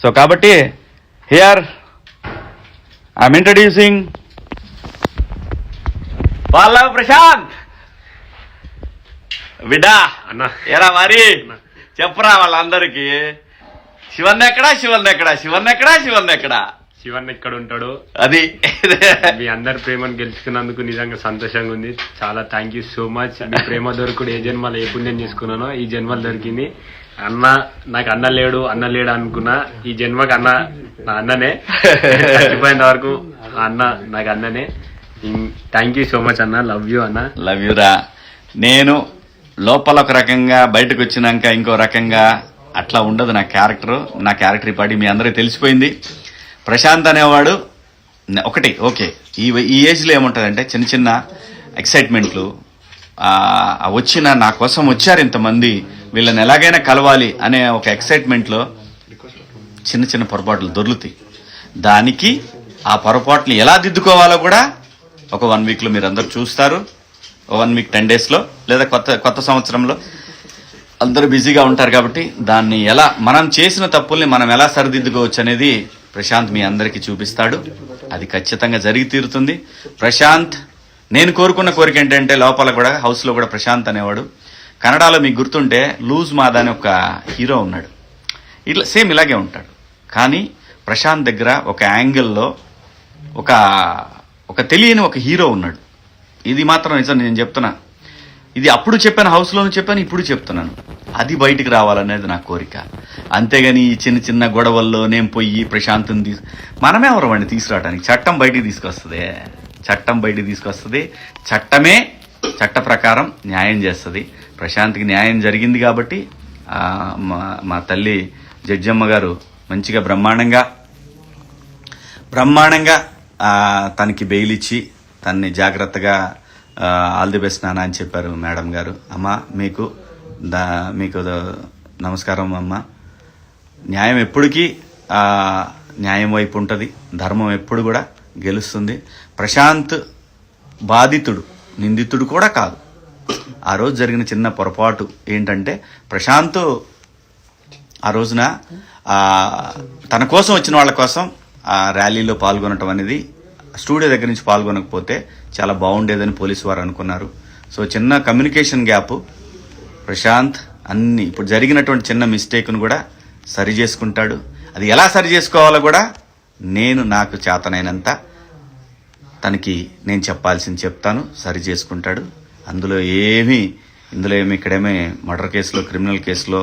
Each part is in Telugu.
సో కాబట్టి హియర్ ఐఎమ్ ఇంట్రడ్యూసింగ్ పల్లవి ప్రశాంత్. బిడ్డా అన్నా ఎరా మరి చెప్పరా వాళ్ళందరికీ శివన్ ఎక్కడా శివన్ ఎక్కడా శివన్ ఎక్కడా శివన్ ఎక్కడా శివన్ ఎక్కడ ఉంటాడు. అది మీ అందరి ప్రేమను గెలుచుకున్నందుకు నిజంగా సంతోషంగా ఉంది. చాలా థ్యాంక్ యూ సో మచ్. మీ ప్రేమ దొరుకుడు ఏ జన్మలో ఏ పుణ్యం చేసుకున్నానో ఈ జన్మలు దొరికింది. అన్న నాకు అన్న లేడు అనుకున్నా. ఈ జన్మకి అన్న నా అన్ననే. చచ్చిపోయేంత వరకు అన్న నాకు అన్ననే. థ్యాంక్ యూ సో మచ్ అన్న. లవ్ యూ అన్న. లవ్ యూరా. నేను లోపల ఒక రకంగా బయటకు వచ్చినాక ఇంకో రకంగా అట్లా ఉండదు నా క్యారెక్టర్ పాటి మీ అందరికీ తెలిసిపోయింది. ప్రశాంత్ అనేవాడు ఒకటి ఓకే. ఈ ఏజ్లో ఏముంటుందంటే చిన్న చిన్న ఎక్సైట్మెంట్లు నా కోసం వచ్చారు ఇంతమంది, వీళ్ళని ఎలాగైనా కలవాలి అనే ఒక ఎక్సైట్మెంట్లో చిన్న చిన్న పొరపాట్లు దొర్లుతాయి. దానికి ఆ పొరపాట్లు ఎలా దిద్దుకోవాలో కూడా ఒక 1 వీక్లో మీరు అందరూ చూస్తారు. 1 వీక్ 10 డేస్లో లేదా కొత్త సంవత్సరంలో అందరూ బిజీగా ఉంటారు కాబట్టి దాన్ని మనం చేసిన తప్పుల్ని మనం ఎలా సరిదిద్దుకోవచ్చు అనేది ప్రశాంత్ మీ అందరికీ చూపిస్తాడు. అది ఖచ్చితంగా జరిగి తీరుతుంది. ప్రశాంత్ నేను కోరుకున్న కోరిక ఏంటంటే లోపల కూడా హౌస్లో కూడా ప్రశాంత్ అనేవాడు కన్నడలో మీకు గుర్తుంటే లూజ్ మాదా అని ఒక హీరో ఉన్నాడు. ఇట్లా సేమ్ ఇలాగే ఉంటాడు. కానీ ప్రశాంత్ దగ్గర ఒక యాంగిల్లో ఒక తెలియని ఒక హీరో ఉన్నాడు. ఇది మాత్రం నిజం నేను చెప్తున్నా. ఇది అప్పుడు చెప్పాను, హౌస్లోనూ చెప్పాను, ఇప్పుడు చెప్తున్నాను. అది బయటికి రావాలనేది నా కోరిక. అంతేగాని ఈ చిన్న చిన్న గొడవల్లో నేను పోయి ప్రశాంత్ని మనమే ఎవరు వాడిని తీసుకురావడానికి. చట్టం బయటికి తీసుకొస్తుంది. చట్టమే చట్ట ప్రకారం న్యాయం చేస్తుంది. ప్రశాంత్కి న్యాయం జరిగింది కాబట్టి మా తల్లి జడ్జమ్మ గారు మంచిగా బ్రహ్మాండంగా తనకి బెయిల్ ఇచ్చి తన్ని జాగ్రత్తగా ఆల్ ది బెస్ట్ నాన్న అని చెప్పారు మేడం గారు. అమ్మ మీకు నమస్కారం అమ్మ. న్యాయం ఎప్పటికీ న్యాయం వైపు ఉంటుంది. ధర్మం ఎప్పుడు కూడా గెలుస్తుంది. ప్రశాంత్ బాధితుడు, నిందితుడు కూడా కాదు. ఆ రోజు జరిగిన చిన్న పొరపాటు ఏంటంటే ప్రశాంత్ ఆ రోజున తన కోసం వచ్చిన వాళ్ళ కోసం ఆ ర్యాలీలో పాల్గొనటం అనేది స్టూడియో దగ్గర నుంచి పాల్గొనకపోతే చాలా బాగుండేదని పోలీసు వారు అనుకున్నారు. సో చిన్న కమ్యూనికేషన్ గ్యాప్. ప్రశాంత్ ఇప్పుడు జరిగినటువంటి చిన్న మిస్టేక్ను కూడా సరి చేసుకుంటాడు. అది ఎలా సరి చేసుకోవాలో కూడా నాకు చేతనైనంత తనకి నేను చెప్పాల్సింది చెప్తాను. సరి చేసుకుంటాడు. ఇందులో ఏమి ఇక్కడేమీ మర్డర్ కేసులో, క్రిమినల్ కేసులో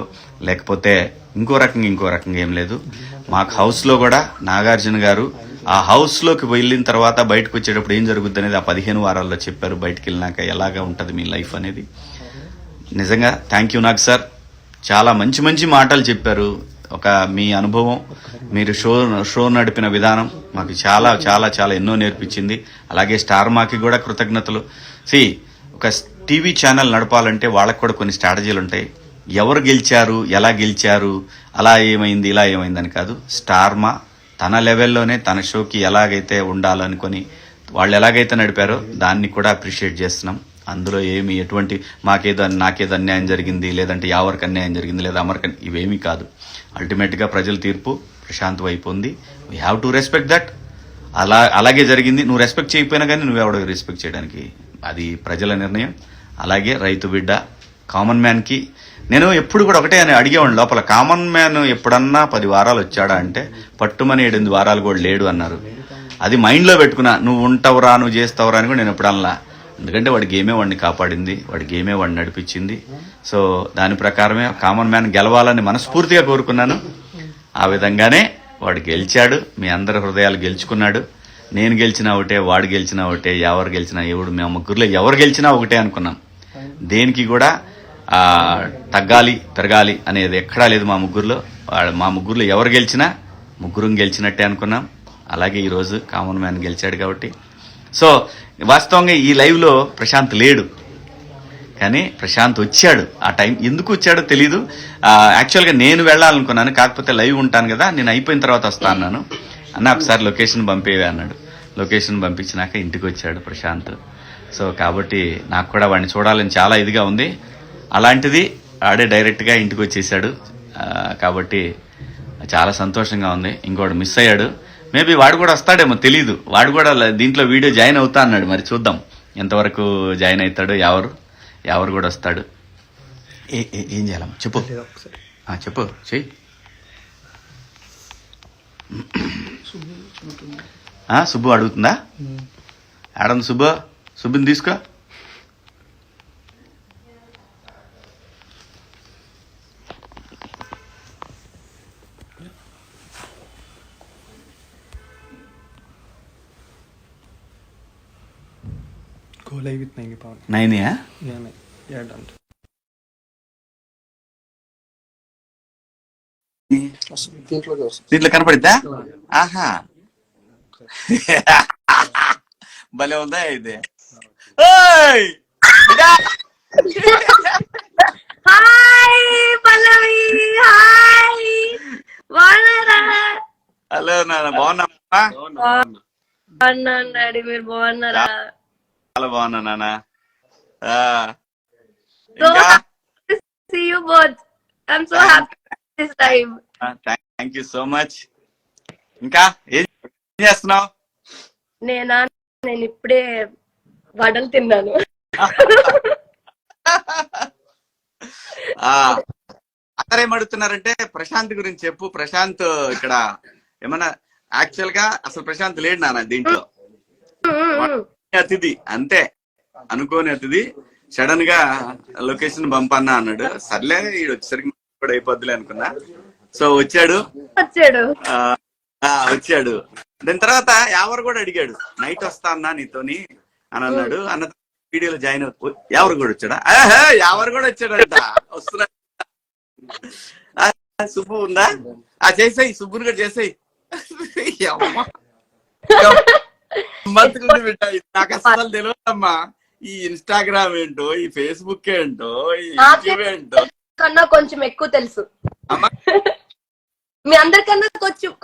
లేకపోతే ఇంకో రకంగా ఏం లేదు. మాకు హౌస్లో కూడా నాగార్జున గారు ఆ హౌస్లోకి వెళ్ళిన తర్వాత బయటకు వచ్చేటప్పుడు ఏం జరుగుద్ది అనేది ఆ 15 వారాల్లో చెప్పారు. బయటకు వెళ్ళినాక ఎలాగా ఉంటుంది మీ లైఫ్ అనేది. నిజంగా థ్యాంక్ యూ నాగ్ సార్. చాలా మంచి మాటలు చెప్పారు. మీ అనుభవం, మీరు షో నడిపిన విధానం మాకు చాలా చాలా చాలా ఎన్నో నేర్పించింది. అలాగే స్టార్ మాకి కూడా కృతజ్ఞతలు. ఒక టీవీ ఛానల్ నడపాలంటే వాళ్ళకు కూడా కొన్ని స్ట్రాటజీలు ఉంటాయి. ఎవరు గెలిచారు, ఎలా గెలిచారు, అలా ఏమైంది, ఇలా ఏమైందని కాదు. స్టార్ మా తన లెవెల్లోనే తన షోకి ఎలాగైతే ఉండాలనుకొని వాళ్ళు ఎలాగైతే నడిపారో దాన్ని కూడా అప్రిషియేట్ చేస్తున్నాం. అందులో నాకేదో అన్యాయం జరిగింది, లేదంటే ఎవరికి అన్యాయం జరిగింది, లేదా అమర్కి ఇవేమీ కాదు. అల్టిమేట్గా ప్రజల తీర్పు ప్రశాంత్ వైపు ఉంది. We have to respect that. అలాగే జరిగింది. నువ్వు రెస్పెక్ట్ చేయకపోయినా కానీ నువ్వెవడో రెస్పెక్ట్ చేయడానికి అది ప్రజల నిర్ణయం. అలాగే రైతు బిడ్డ కామన్ మ్యాన్కి నేను ఎప్పుడు కూడా ఒకటే అని అడిగేవాడిని లోపల. కామన్ మ్యాన్ ఎప్పుడన్నా 10 వారాలు వచ్చాడా అంటే పట్టుమని 8 వారాలు కూడా లేడు అన్నారు. అది మైండ్లో పెట్టుకున్నా. నువ్వు ఉంటావురా, నువ్వు చేస్తావురా అని కూడా నేను ఎప్పుడు అనలా. ఎందుకంటే వాడి గేమే వాడిని కాపాడింది, వాడి గేమే వాడిని నడిపించింది. సో దాని ప్రకారమే కామన్ మ్యాన్ గెలవాలని మనస్ఫూర్తిగా కోరుకున్నాను. ఆ విధంగానే వాడు గెలిచాడు. మీ అందరి హృదయాలు గెలుచుకున్నాడు. నేను గెలిచినా ఒకటే, వాడు గెలిచినా ఒకటే, ఎవరు గెలిచినా మా ముగ్గురులో ఎవరు గెలిచినా ఒకటే అనుకున్నాం. దేనికి కూడా తగ్గాలి పెరగాలి అనేది ఎక్కడా లేదు మా ముగ్గురులో ఎవరు గెలిచినా ముగ్గురం గెలిచినట్టే అనుకున్నాం. అలాగే ఈరోజు కామన్ మ్యాన్ గెలిచాడు కాబట్టి. సో వాస్తవంగా ఈ లైవ్లో ప్రశాంత్ లేడు, కానీ ప్రశాంత్ వచ్చాడు. ఆ టైం ఎందుకు వచ్చాడో తెలీదు. యాక్చువల్గా నేను వెళ్ళాలనుకున్నాను, కాకపోతే లైవ్ ఉంటాను కదా, నేను అయిపోయిన తర్వాత వస్తా అన్నాను. ఒకసారి లొకేషన్ పంపేవే అన్నాడు. లొకేషన్ పంపించినాక ఇంటికి వచ్చాడు ప్రశాంత్. సో కాబట్టి నాకు కూడా వాడిని చూడాలని చాలా ఇదిగా ఉంది. అలాంటిది ఆడే డైరెక్ట్గా ఇంటికి వచ్చేసాడు. కాబట్టి చాలా సంతోషంగా ఉంది. ఇంకోటి మిస్ అయ్యాడు, మేబీ వాడు కూడా వస్తాడేమో తెలీదు. వాడు కూడా దీంట్లో వీడియో జాయిన్ అవుతా అన్నాడు. మరి చూద్దాం ఎంతవరకు జాయిన్ అవుతాడు. ఎవరు కూడా వస్తాడు. ఏం చేయాలమ్మా చెప్పు. చెప్పు చెయ్యి. సుబ్బు అడుగుతుందా? ఆడంది సుబ్బుని తీసుకో. Go live with 9 pound. 9 Yeah, done. దీంట్లో కనపడిద్దా? ఆహా భలే ఉందా ఇది. హాయ్ పల్లవి, హాయ్ బాగున్నారా? హలో నాన్న, బాగున్నా? బాగున్నాను డాడీ, మీరు బాగున్నారా? చాలా బాగున్నా నాన్న. See you both. I'm so happy this time. Thank you so much. ఇంకా ఏం చేస్తున్నావు? నేను ఇప్పుడే వడలు తిన్నాను. అందరేం అడుగుతున్నారంటే ప్రశాంత్ గురించి చెప్పు. ప్రశాంత్ ఇక్కడ ఏమన్నా యాక్చువల్ గా అసలు ప్రశాంత్ లేడు నాన్న దీంట్లో. అతిథి అంతే, అనుకోని అతిథి. సడన్ గా లొకేషన్ పంపన్నా అన్నాడు. సర్లే ఈడు వచ్చేసరికి కూడా అయిపోద్దులే అనుకున్నా. సో వచ్చాడు. దాని తర్వాత ఎవరు కూడా అడిగాడు, నైట్ వస్తా అన్నా నీతోని అని అన్నాడు. అన్న వీడియోలో జాయిన్ అవుతూ ఎవరు కూడా వచ్చాడా? ఎవరు కూడా వచ్చాడంట. వస్తున్నా. సుబ్బు ఉందా? చేసేయి, సుబ్బుని కూడా చేసేయి. నాకు అసలు తెలియదమ్మా ఈ ఇన్స్టాగ్రామ్ ఏంటో, ఈ ఫేస్బుక్ ఏంటో, ఈ యూట్యూబ్ ఏంటో కన్నా కొంచెం ఎక్కువ తెలుసు. మీ అందరికన్నా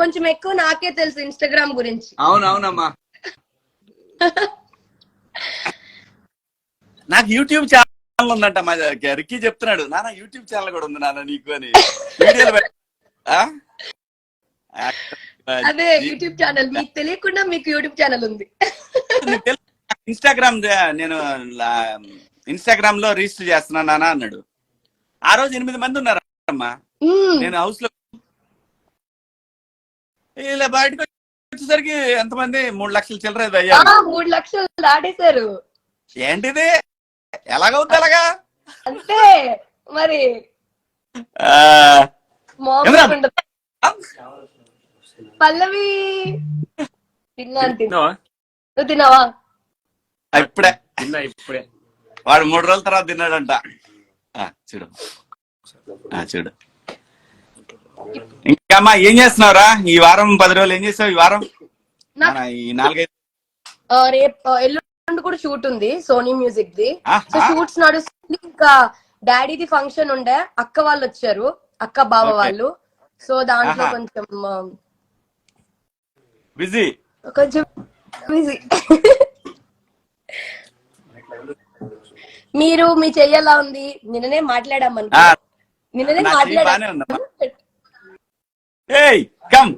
కొంచెం ఎక్కువ నాకే తెలుసు ఇన్స్టాగ్రామ్ గురించి. అవునవునమ్మా. నాకు యూట్యూబ్ ఛానల్ ఉందంట. మా రిక్కీ చెప్తున్నాడు, నాన్న యూట్యూబ్ ఛానల్ కూడా ఉంది నాన్న నీకు అని. వీడియోలు అదే యూట్యూబ్ ఛానల్. మీకు తెలియకుండా మీకు యూట్యూబ్ ఛానల్ ఉంది. ఇన్స్టాగ్రామ్ నేను ఇన్స్టాగ్రామ్ లో రిజిస్టర్ చేస్తున్నాను నాన్న అన్నాడు. ఆ రోజు 8 మంది ఉన్నారమ్మా. నేను హౌస్ లో ఇలా బయటకు వచ్చేసరికి ఎంతమంది 3 లక్షల చిల్లర అయ్యారు. 3 లక్షలు దాటేశారు. ఏంటిది? ఎలాగవుతుంది అలాగా? అంతే మరి. పల్లవి తిన్నాను. నువ్వు తిన్నావా? ఇప్పుడే ఇప్పుడే వాడు 3 రోజుల తర్వాత తిన్నాడంట. చూడు చూడు. ఇంకా అమ్మా ఏం చేస్తున్నావురా ఈ వారం? 10 రోజులు ఏం చేసావు ఈ వారం? ఈ 4-5 రేపు ఎల్లుండి కూడా షూట్ ఉంది సోనీ మ్యూజిక్ ది. సో షూట్స్ నడుస్తుంది. ఇంకా డాడీది ఫంక్షన్ ఉండే, అక్క వాళ్ళు వచ్చారు, అక్క బావ వాళ్ళు. సో దాంట్లో కొంచెం బిజీ. మీరు మీ చెయ్యలా ఉంది? నిన్ననే మాట్లాడామని. నిన్ననే మాట్లాడా. కమ్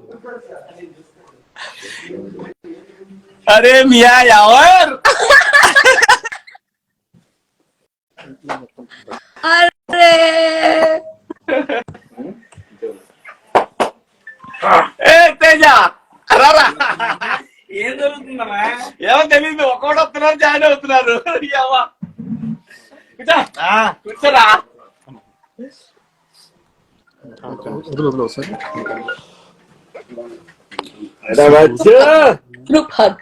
అరే మియా యావర్. అరే తేజ ఏం జరుగుతుందమ్మా? ఏమో తెలియదు. ఒక్కోటి వస్తున్నారు, జాయిన్ అవుతున్నారు. కూర్చోరా. Group hug.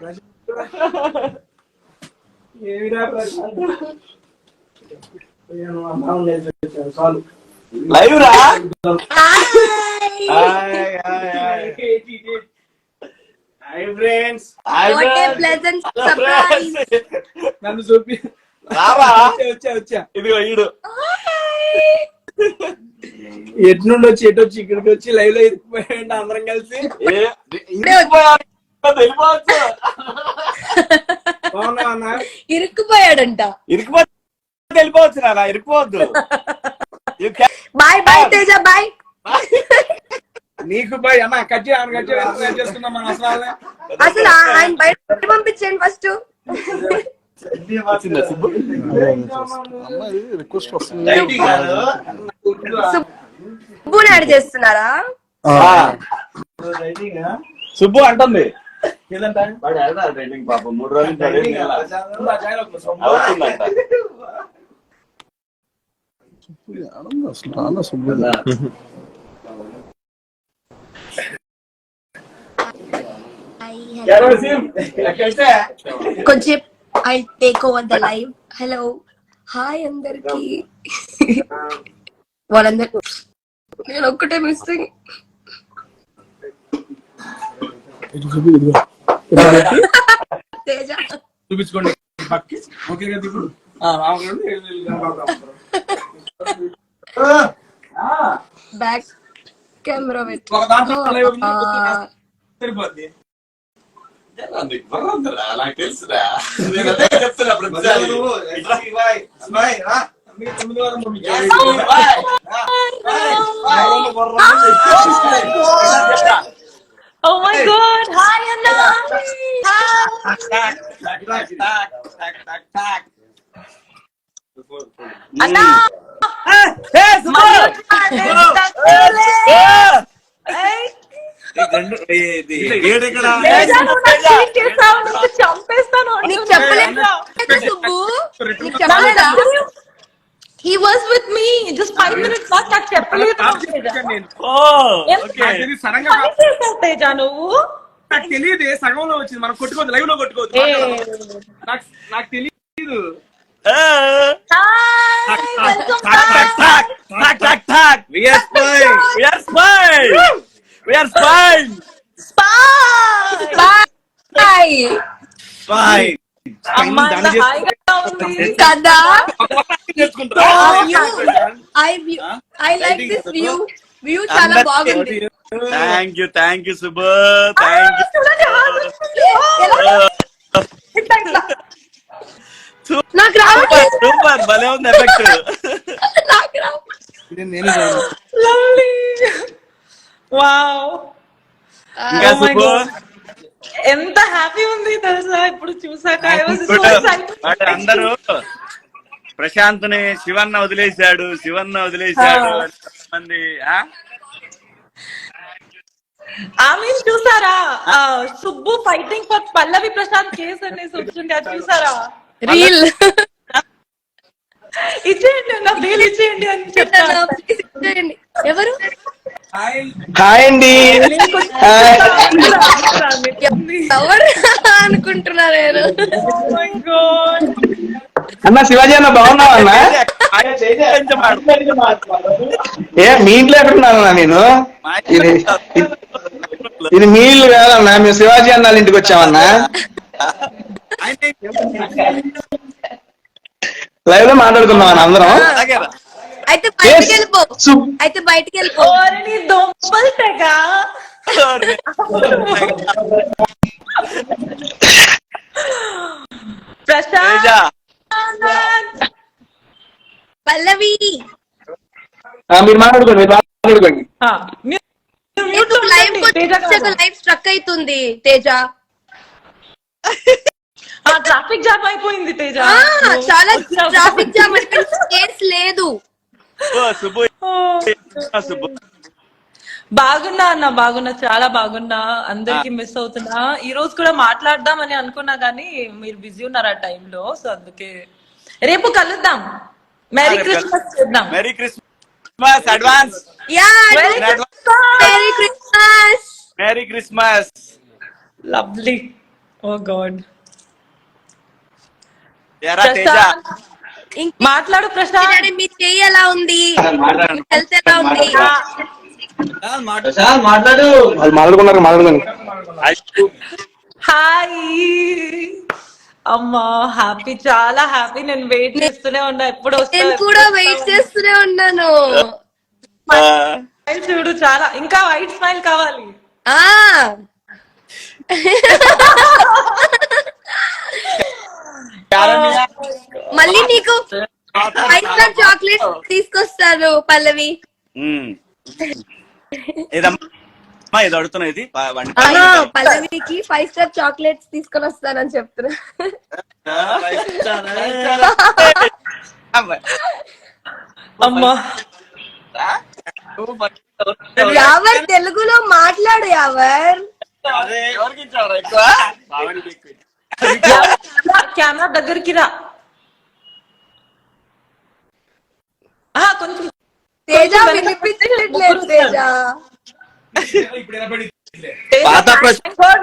లైవ్ రా. నన్ను చూపి వచ్చా. ఇదిగో ఈడు ఎటు నుండి వచ్చి ఎటు వచ్చి ఇక్కడికి వచ్చి లైవ్ లో ఇరికిపోయాడు. అందరం కలిసి ఇరుక్కుపోయాడంట. ఇరికిపోతే వెళ్ళిపోవచ్చు నాన్న, ఇరికిపోవద్దు. Bye bye Teja, bye. నీకు బాయ్ అన్న కట్ చేసుకుందాం మన అవసరాలే. అసలు ఆయన బయట పంపించండి ఫస్ట్. సుబ్బుని యాడ్ చేస్తున్నారా? సుబ్బు అంటుంది పాపం 3 రోజులు కొంచెం I take over the live. Hello hi అందరికి. వాళ్ళందరూ నేను ఒక్కటే మిస్సింగ్. తేజ చూపించుకోండి ఓకే కదా ఇప్పుడు. బ్యాక్ కెమెరా ఒక దాంట్లో సరిపోద్ది. నాకు తెలుసురా Oh my God! Hi, Anna. Anna. చంపేస్తాను. నీకు చెప్పలేదా సుబ్బు? నీకు చెప్పలేదా? He was with me just 5 minutes back. నాకు చెప్పలేదు. తేజ నువ్వు నాకు తెలియదు సగంలో వచ్చింది. మనం కొట్టుకోవద్దు, లైవ్ లో కొట్టుకోవద్దు. నాకు తెలియదు. కదా ఐ లైక్ దిస్ వ్యూ చాలా బాగుంది. Thank you Subbu. Thank you. నాకు రావట్లేదు. సూపర్ భలే ఉంది ఎఫెక్ట్. నాకు రావట్లేదు. లవ్లీ. వావ్. ఇంకా సుబ్బు ఎంత హ్యాపీ ఉంది తెలుసా ఇప్పుడు చూసాక. అందరూ ప్రశాంత్ని శివన్న వదిలేశాడు మంది. ఆమె చూసారా Subbu fighting for Pallavi Prashanth case అనేసి వచ్చింది, అది చూసారా? రీల్ ఇచ్చేయండి నా రీల్ ఇచ్చేయండి అని చెప్తాను. ఎవరు? హాయ్ అండి. ఎవరు అనుకుంటున్నా నేను. అన్న శివాజీ అన్న బాగున్నావా అన్న? మీ ఇంట్లో ఎక్కడున్నా నేను? ఇది మీ ఇల్లు కాదన్నా, మేము శివాజీ అన్న ఇంటికి వచ్చామన్నా. లైవ్ లో మాట్లాడుకున్నాం అన్న అందరం. అయితే బయటికి వెళ్ళిపో. అయితే బయటికి వెళ్ళిపో. దొంపలు తెగ ప్రశాంత్ పల్లవి మీరు మాట్లాడుకోండి. లైవ్ స్ట్రక్ అవుతుంది తేజ. ట్రాఫిక్ జామ్ అయిపోయింది తేజ. చాలా ట్రాఫిక్ జామ్ అయిపోయింది. కేస్ లేదు. బాగున్నా అన్న, బాగున్నా, చాలా బాగున్నా. అందరికి మిస్ అవుతున్నా. ఈ రోజు కూడా మాట్లాడదాం అని అనుకున్నా గానీ మీరు బిజీ ఉన్నారు ఆ టైంలో. సో అందుకే రేపు కలుద్దాం. మెరీ క్రిస్మస్ చేద్దాం. Merry Christmas advance. Merry Christmas. Merry Christmas. Lovely. Oh God. మాట్లాడు ప్రశాంత్. మీ చెయ్యి ఎలా ఉంది? హెల్త్ ఎలా ఉంది? మాట్లాడు. మాట్లాడుకోండి. హాయ్ అమ్మా. హ్యాపీ, చాలా హ్యాపీ. నేను వెయిట్ చేస్తూనే ఉన్నా ఎప్పుడు నేను కూడా వెయిట్ చేస్తూనే ఉన్నాను. చూడు చాలా, ఇంకా వైట్ స్మైల్ కావాలి. మళ్ళీ నీకు చాక్లెట్ తీసుకొస్తాను పల్లవి. ఇది అడుగుతున్నది పల్లవికి 5 స్టార్ చాక్లెట్స్ తీసుకొని వస్తానని చెప్తున్నా. అమ్మా యావర్ తెలుగులో మాట్లాడు యావర్. కెమెరా దగ్గరికి రా. కొంచెం తేజ వినిపించట్లేదు తేజ.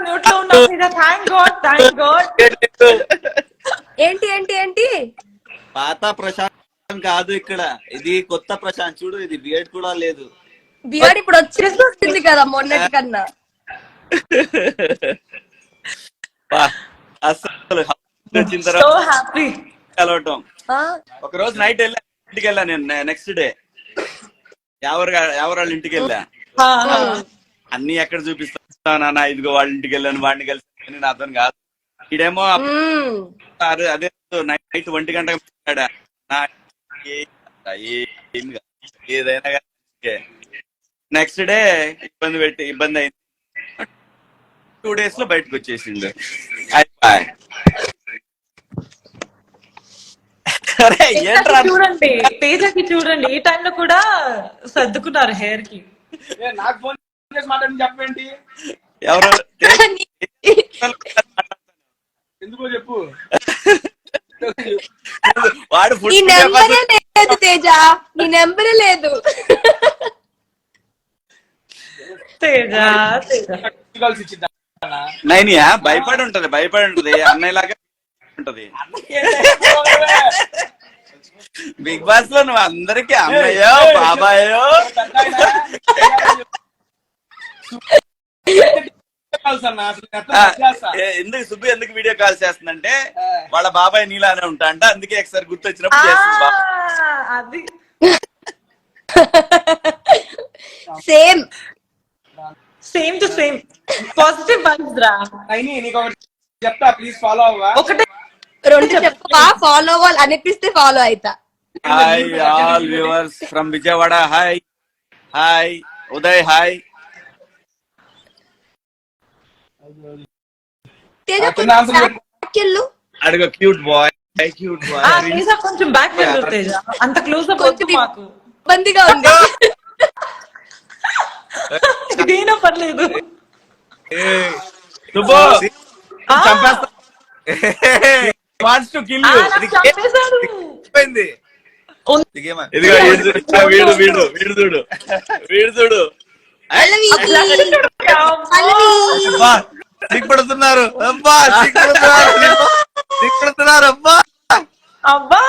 మ్యూట్ లో ఉన్నావు తేజ. Thank God. ఏంటి ఏంటి ఏంటి? పాత ప్రశాంత్ కాదు ఇక్కడ, ఇది కొత్త ప్రశాంత్. చూడు, ఇది బియర్డ్ కూడా లేదు. బియర్డ్ ఇప్పుడు వచ్చేస్తుంది కదా మొన్నటి కన్నా. అసలు సో హ్యాపీ కలవటం. ఆ, ఒక రోజు నైట్ వెళ్ళా, ఇంటికి వెళ్ళా నేను. నెక్స్ట్ డే ఎవరు వాళ్ళ ఇంటికి వెళ్ళా. అన్ని ఎక్కడ చూపిస్తా నాన్న, ఇదిగో వాళ్ళ ఇంటికి వెళ్ళాను, వాడిని కలిసి నాతో కాదు. ఇడేమో అదే నైట్ 1 గంట ఏదైనా నెక్స్ట్ డే ఇబ్బంది అయింది. 2 days లో బయటకు వచ్చేసింది. చూడండి తేజకి చూడండి, ఈ టైంలో కూడా సర్దుకున్నారు హెయిర్ కి. నాకు ఫోన్ చేసి మాట్లాడి చెప్పండి. ఎవరు ఎందుకో చెప్పు. వాడు నీ నెంబరే లేదు తేజ, నీ నెంబరే లేదు. తేజ కలిసి ఇచ్చిందా? నైనియా భయపడి ఉంటది అన్నయ్యలాగా ఉంటది. బిగ్ బాస్ లో నువ్వు అందరికి అన్నయ్యో బాబాయో. ఎందుకు సుబ్బు ఎందుకు వీడియో కాల్ చేస్తుందంటే వాళ్ళ బాబాయ్ నీలానే ఉంటా అంట, అందుకే ఒకసారి గుర్తొచ్చినప్పుడు చేస్తుంది. అది same to same positive vibes రా. నీకు ఒకటి చెప్తా, ప్లీజ్ ఫాలో అవ్వా. ఒకటే 2 చెప్పవా? ఫాలో అవ్వాలి అనిపిస్తే ఫాలో అయితా. Hi all viewers from Vijayawada. Hi Uday. Hi Teja అడుగు. Cute bye. తేజ కొంచెం బ్యాక్ వెళ్ళు తేజ, అంత క్లోజ్ అప్ వద్దు మాకు, ఇబ్బందిగా ఉంది. ఇదేనా పర్లేదు. చంపేస్తా. Wants to kill you. చంపేశాడు. ఇదిగో వీడు చూడు. సిగ్గుపడుతున్నారు అబ్బా. అబ్బా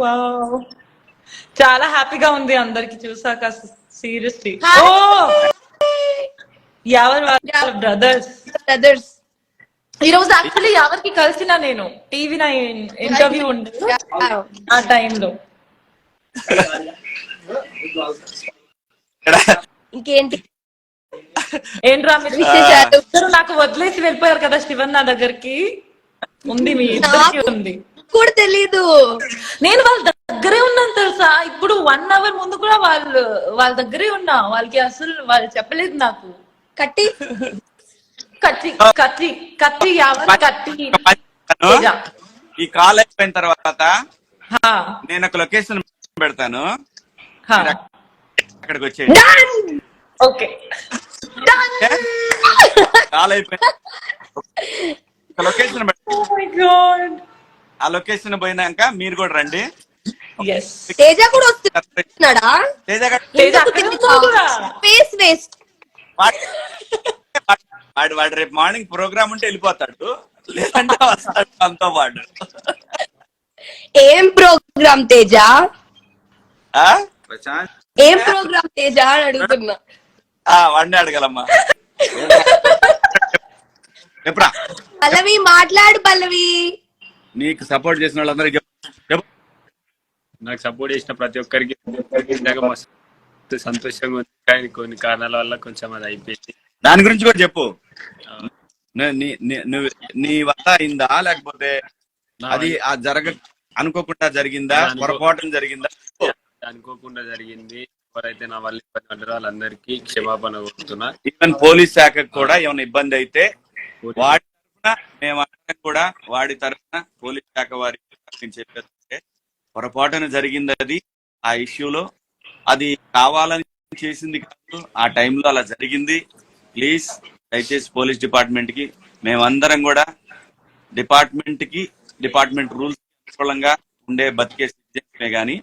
వావ్, చాలా హ్యాపీగా ఉంది అందరికి చూసాక. సీరియస్లీ. ఓ ఎవరు బ్రదర్స్. ఈ రోజు యాక్చువల్లీ ఎవరికి కలిసిన నేను టీవీ నా ఇంటర్వ్యూ ఉండే ఆ టైంలో. ఇంకేంటి ఏంట్రా మీరు నాకు వదిలేసి వెళ్ళిపోయారు కదా శివన్ నా దగ్గరికి. ఉంది మీ ఇద్దరికి ఉంది కూడా తెలీదు. నేను వాళ్ళ దగ్గరే ఉన్నాను తెలుసా. ఇప్పుడు 1 hour ముందు కూడా వాళ్ళ దగ్గరే ఉన్నా. వాళ్ళకి అసలు వాళ్ళు చెప్పలేదు నాకు. కత్తి ఈ కాల్ అయిపోయిన తర్వాత నేను ఒక లొకేషన్ పెడతాను, అక్కడికి వచ్చేయండి. ఓకే కాల్ అయిపోయిన లొకేషన్ పెడతాను. ఆ లొకేషన్ పోయినాక మీరు కూడా రండి. తేజ కూడా వస్తున్నాడా? Space waste. వాడు రేపు మార్నింగ్ ప్రోగ్రామ్ ఉంటే వెళ్ళిపోతాడు, లేదంటే వస్తాడు మనతో పాటు. ఏం ప్రోగ్రామ్ తేజ? ప్రశాంత్ ఏం ప్రోగ్రామ్ తేజ అని అడుగుతున్నా. వాడిని అడగలమ్మా. ఎప్పుడా పల్లవి మాట్లాడు. పల్లవి నీకు సపోర్ట్ చేసిన వాళ్ళందరికీ నాకు సపోర్ట్ చేసిన ప్రతి ఒక్కరికి మస్తు సంతోషంగా ఉంది. కానీ కొన్ని కారణాల వల్ల కొంచెం అది అయిపోయింది. దాని గురించి కూడా చెప్పు. నీ వల్ల అయిందా, లేకపోతే అది అనుకోకుండా జరిగిందా, పొరపాటున జరిగిందా? అనుకోకుండా జరిగింది. ఎవరైతే నా వల్ల ఇబ్బంది పడ్డారో వాళ్ళందరికీ క్షమాపణ కోరుతున్నా. ఈవెన్ పోలీస్ శాఖకు కూడా ఏమైనా ఇబ్బంది అయితే వాడి తరఫున మేమందరం కూడా వాడి తరఫున పోలీస్ శాఖ వారికి నేను చెప్పేది పొరపాటున జరిగింది అది. ఆ ఇష్యూలో అది కావాలని చేసింది కాదు, ఆ టైంలో అలా జరిగింది. ప్లీజ్ దయచేసి పోలీస్ డిపార్ట్మెంట్ కి మేమందరం కూడా డిపార్ట్మెంట్ రూల్స్ అనుకూలంగా ఉండే బతికే సిటిజన్స్మే గానీ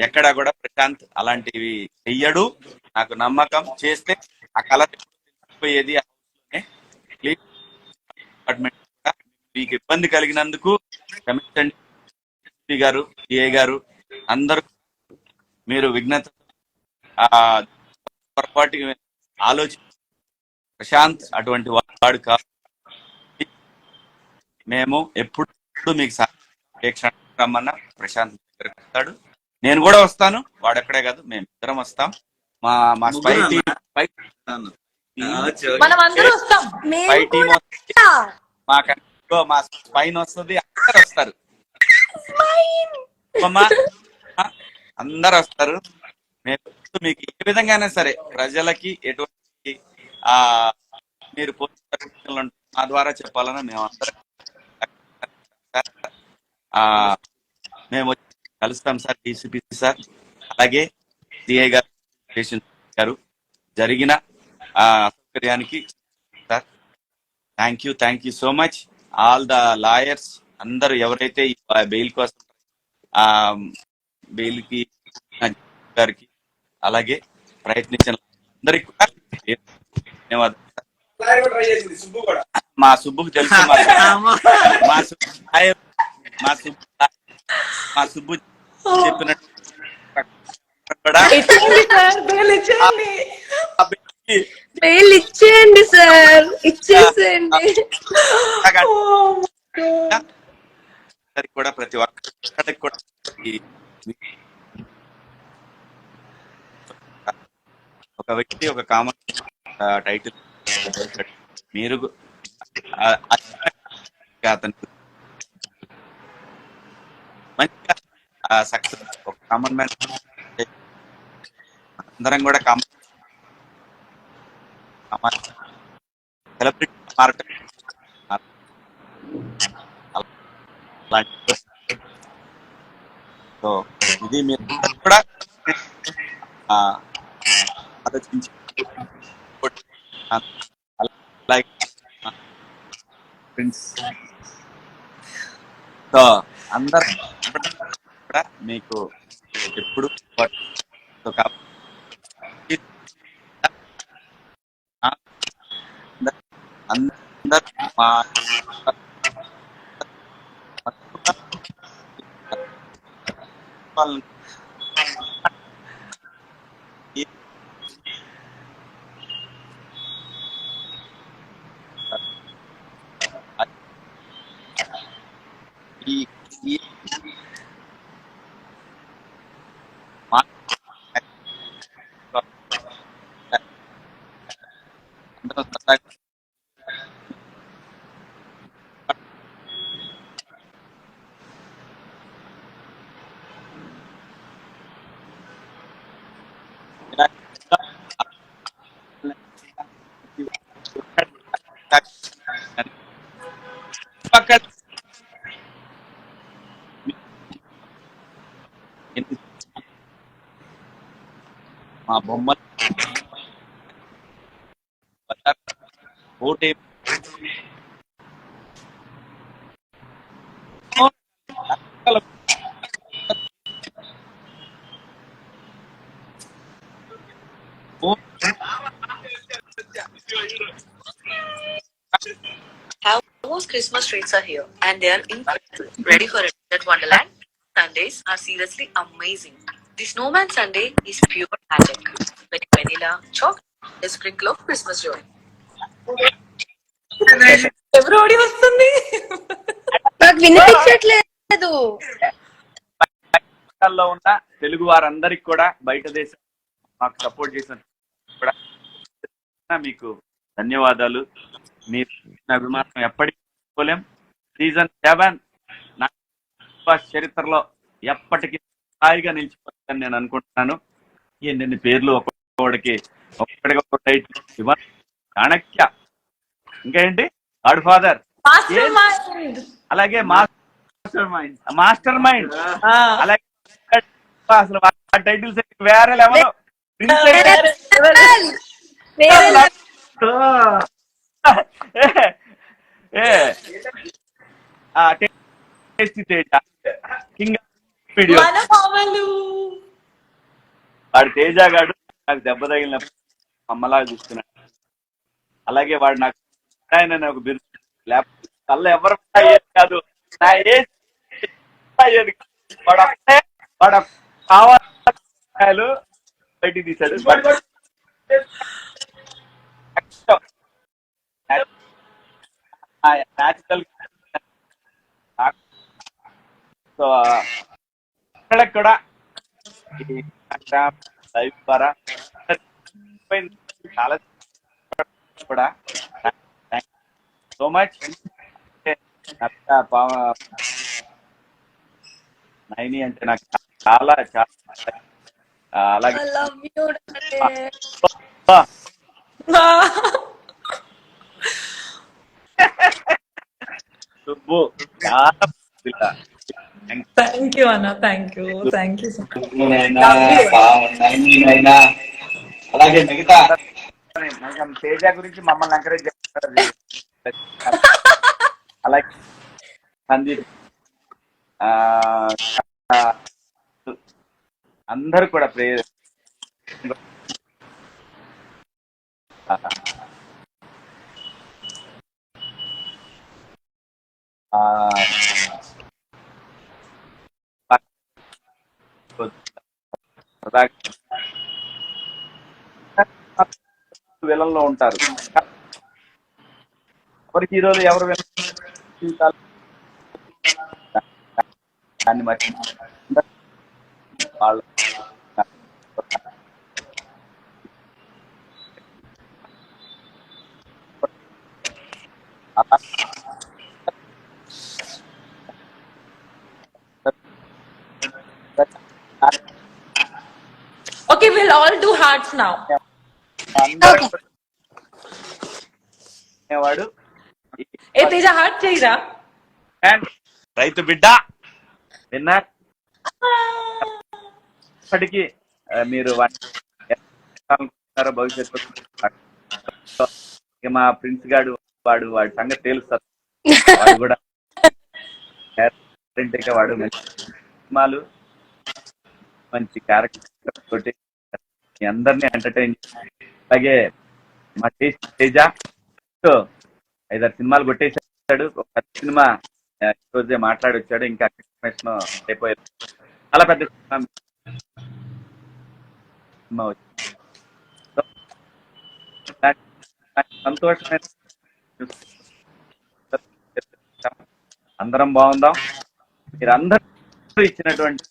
ఎక్కడా కూడా ప్రశాంత్ అలాంటివి చెయ్యడు. నాకు నమ్మకం. చేస్తే ఆ కలర్ తెలిసిపోయేది. ప్లీజ్ డిపార్ట్మెంట్ మీకు ఇబ్బంది కలిగినందుకు క్షమించండి. ఎస్పీ గారు, సిఐ గారు అందరూ మీరు విఘ్నత పొరపాటు ఆలోచన ప్రశాంత్ అటువంటి వాడు కాదు. మేము ఎప్పుడు మీకు ఏ క్షణం రమ్మన్నా ప్రశాంత్ దగ్గరికి వస్తాడు. నేను కూడా వస్తాను. వాడెక్కడే కాదు, మేము ఇద్దరం వస్తాం. మా స్పై టీం మనం అందరూ వస్తాం. స్పై టీం మా స్పైన్ వస్తుంది. అందరు వస్తారు. అందరు వస్తారు. మేము మీకు ఏ విధంగానే సరే ప్రజలకి ఎటువంటి మీరు మా ద్వారా చెప్పాలని మేము అందరం మేము కలుస్తాం సార్. డీసీపీ సార్, అలాగే సిఐ గారు, స్టేషన్ గారు జరిగిన అసౌకర్యానికి sir thank you so much. All the lawyers అందరూ ఎవరైతే బెయిల్ కోసం బెయిల్ కి గారికి అలాగే ప్రయత్నించిన అందరికి కూడా ధన్యవాదాలు. మా సుబ్బుకు తెలుసు. మా సుబ్బు చెప్పినట్టు బెయిల్ ఇచ్చేయండి సార్, ఇచ్చేసేయండి. కూడా ప్రతి ఒక్కరికి కూడా ఒక వ్యక్తి ఒక కామన్ టైటిల్ మీరు అతను మంచిగా సక్సెస్ ఒక కామన్ మ్యాన్ అందరం కూడా కామన్ సెలబ్రిటీ మారటం అలాంటి. సో ఇది మీరు కూడా ఆలోచించి సో అందరు కూడా మీకు ఎప్పుడు అందరు మా మా బొమ్మలు ఓటే Most Christmas treats are here and they are incredible. Ready for a desert wonderland? Sundays are seriously amazing. The Snowman Sunday is pure magic. With vanilla, chocolate, a sprinkle of Christmas joy. ఫిబ్రవరి వస్తుంది. నాకు వినిపించట్లేదు. లో ఉన్న తెలుగు వారందరికి కూడా బయట దేశం మాకు సపోర్ట్ చేసిన కూడా మీకు ధన్యవాదాలు. మీ అభిమానం ఎప్పటికీ మర్చిపోలేం. సీజన్ 7 నా చరిత్రలో ఎప్పటికీ స్థాయిగా నిలిచిపోతుందని నేను అనుకుంటున్నాను. ఎన్ని పేర్లు ఒక్కొక్కడికి ఒక్కొక్కడికి టైటిల్ చాణక్య, ఇంకా ఏంటి గాడ్ ఫాదర్, మాస్టర్ మైండ్. అలాగే మాస్టర్ మైండ్, అలాగే అసలు టైటిల్స్ వేరే లెవెల్. తేజ కింగ్ వీడియో, వాడు తేజ గాడు నాకు దెబ్బ తగిలినప్పుడు అమ్మలాగా చూస్తున్నాడు. అలాగే వాడు నాకు ఆయన ఒక బిరుదు, లేకపోతే కళ్ళ ఎవరు అయ్యేది కాదు, నా ఏజ్ అయ్యేది వాడు వాడు కావాలి బయటికి తీశాడు. న్యాచురల్ సో వాళ్ళకి కూడా లైవ్ ద్వారా చాలా కూడా సో మచ్. నైని అంటే నాకు చాలా చాలా అలాగే సుబ్బు చాలా థ్యాంక్ యూ అన్న, థ్యాంక్ యూ సో అలాగే మిగతా తేజ గురించి మమ్మల్ని ఎంకరేజ్ చేస్తారు. అలాగే సందీప్ అందరు కూడా ప్రేయర్ విలన్లో ఉంటారు. ఎవరి హీరోలు ఎవరు దాన్ని బట్టి వాళ్ళు Okay, we'll all do hearts now. వాడు ఏ తేజ హార్ట్ చేయరా? రైతు బిడ్డ విన్నర్. ఇప్పటికీ మీరు భవిష్యత్తు మా ప్రిన్స్ గాడు వాడి సంగతి తెలుస్తారు. వాడు కూడా వాడు సినిమాలు మంచి క్యారెక్టర్ తోటి మీ అందరినీ ఎంటర్టైన్. అలాగే మా తేజ 5-6 సినిమాలు కొట్టేశాడు. ఒక సినిమా రోజే మాట్లాడి వచ్చాడు, ఇంకా అయిపోయాడు. చాలా పెద్ద సినిమా వచ్చింది. సంతోషమైన అందరం బాగుందాం. మీరు అందరూ ఇచ్చినటువంటి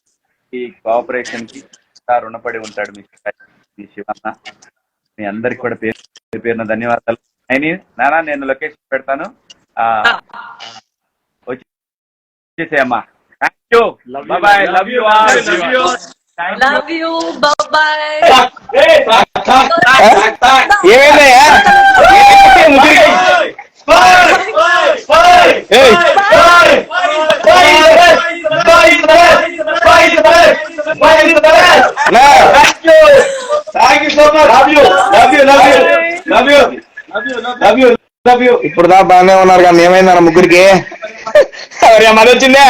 ఈ కోఆపరేషన్ కి రుణపడి ఉంటాడు మీ శివన్న. మీ అందరికి కూడా పేరు పేరున ధన్యవాదాలు. నానా నేను లొకేషన్ పెడతాను, వచ్చేసేయమ్మా. Thank you, bye, love you all. Love you, bye-bye. ఏమైందయ్యా? ఇప్పుడు దా బాగానే ఉన్నారు కానీ ఏమైందన్న ముగ్గురికి? మరి వచ్చిందే